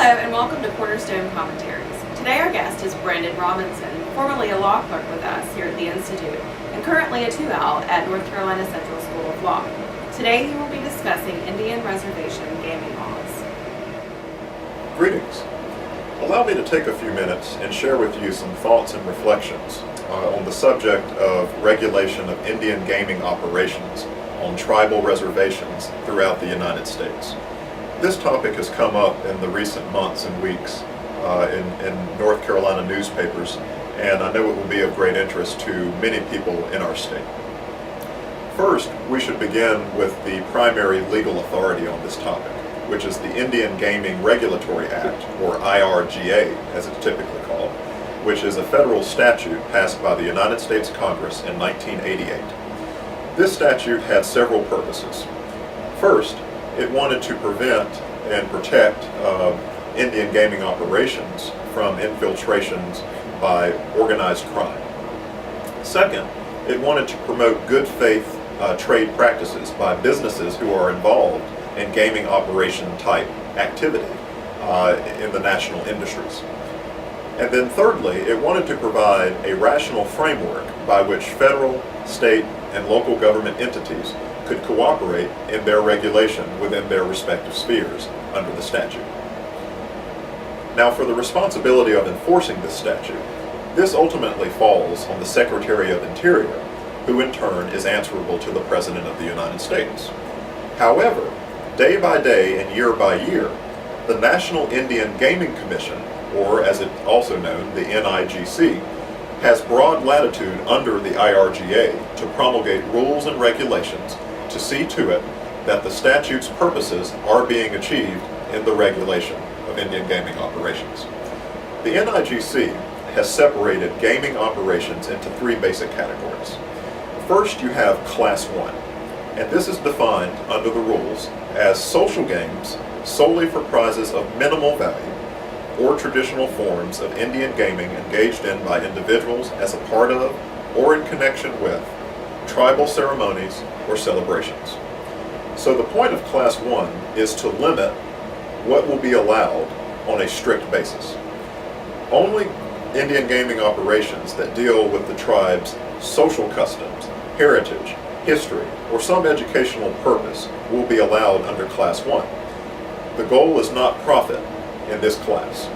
And welcome to Cornerstone Commentaries. Today our guest is Brendan Robinson, formerly a law clerk with us here at the Institute, and currently a 2L at North Carolina Central School of Law. Today he will be discussing Indian Reservation gaming laws. Greetings. Allow me to take a few minutes and share with you some thoughts and reflections on the subject of regulation of Indian gaming operations on tribal reservations throughout the United States. This topic has come up in the recent months and weeks in North Carolina newspapers, and I know it will be of great interest to many people in our state. First, we should begin with the primary legal authority on this topic, which is the Indian Gaming Regulatory Act, or IRGA as it's typically called, which is a federal statute passed by the United States Congress in 1988. This statute had several purposes. First, it wanted to prevent and protect Indian gaming operations from infiltrations by organized crime. Second, it wanted to promote good faith trade practices by businesses who are involved in gaming operation type activity in the national industries. And then thirdly, it wanted to provide a rational framework by which federal, state, and local government entities could cooperate in their regulation within their respective spheres under the statute. Now, for the responsibility of enforcing this statute, this ultimately falls on the Secretary of Interior, who in turn is answerable to the President of the United States. However, day by day and year by year, the National Indian Gaming Commission, or as it's also known, the NIGC, has broad latitude under the IRGA to promulgate rules and regulations to see to it that the statute's purposes are being achieved in the regulation of Indian gaming operations. The NIGC has separated gaming operations into three basic categories. First, you have Class 1, and this is defined under the rules as social games solely for prizes of minimal value or traditional forms of Indian gaming engaged in by individuals as a part of or in connection with tribal ceremonies or celebrations. So the point of Class 1 is to limit what will be allowed on a strict basis. Only Indian gaming operations that deal with the tribe's social customs, heritage, history, or some educational purpose will be allowed under Class 1. The goal is not profit in this class.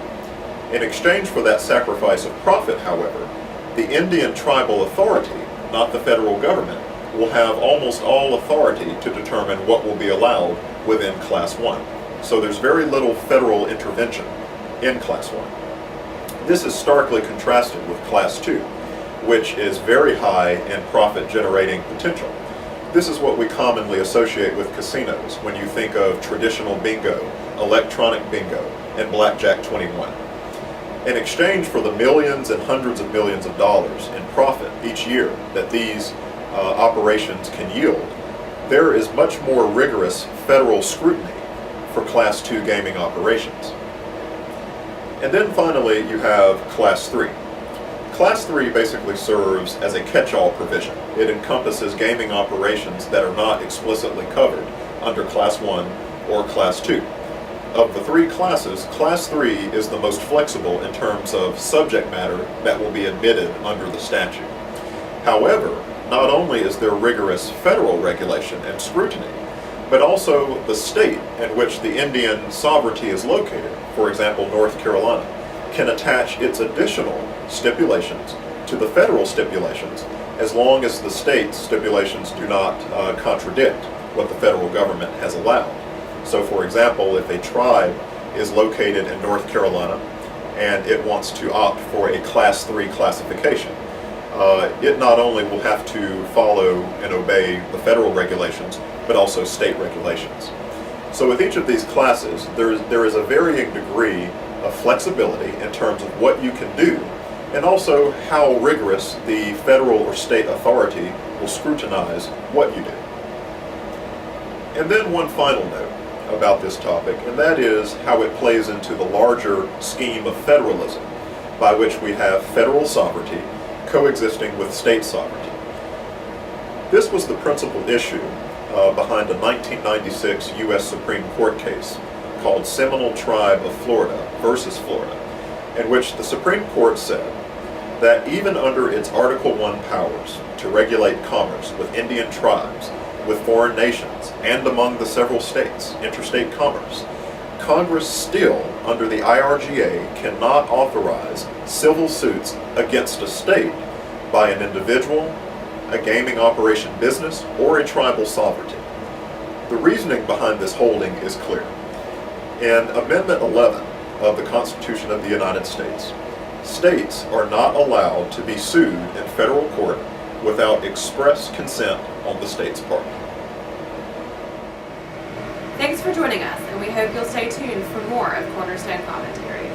In exchange for that sacrifice of profit, however, the Indian tribal authority, not the federal government, will have almost all authority to determine what will be allowed within Class 1. So there's very little federal intervention in Class 1. This is starkly contrasted with Class 2, which is very high in profit-generating potential. This is what we commonly associate with casinos when you think of traditional bingo, electronic bingo, and Blackjack 21. In exchange for the millions and hundreds of millions of dollars in profit each year that these operations can yield, there is much more rigorous federal scrutiny for Class 2 gaming operations. And then finally, you have Class 3. Class 3 basically serves as a catch-all provision. It encompasses gaming operations that are not explicitly covered under Class 1 or Class 2. Of the three classes, Class 3 is the most flexible in terms of subject matter that will be admitted under the statute. However, not only is there rigorous federal regulation and scrutiny, but also the state in which the Indian sovereignty is located, for example, North Carolina, can attach its additional stipulations to the federal stipulations as long as the state's stipulations do not contradict what the federal government has allowed. So for example, if a tribe is located in North Carolina and it wants to opt for a Class 3 classification, it not only will have to follow and obey the federal regulations, but also state regulations. So with each of these classes, there is a varying degree of flexibility in terms of what you can do, and also how rigorous the federal or state authority will scrutinize what you do. And then one final note about this topic, and that is how it plays into the larger scheme of federalism, by which we have federal sovereignty coexisting with state sovereignty. This was the principal issue behind a 1996 U.S. Supreme Court case called Seminole Tribe of Florida versus Florida, in which the Supreme Court said that even under its Article I powers to regulate commerce with Indian tribes, with foreign nations, and among the several states, interstate commerce, Congress still, under the IRGA, cannot authorize civil suits against a state by an individual, a gaming operation business, or a tribal sovereignty. The reasoning behind this holding is clear. In Amendment 11 of the Constitution of the United States, states are not allowed to be sued in federal court without express consent on the state's part. Thanks for joining us, and we hope you'll stay tuned for more of Cornerstone Commentary.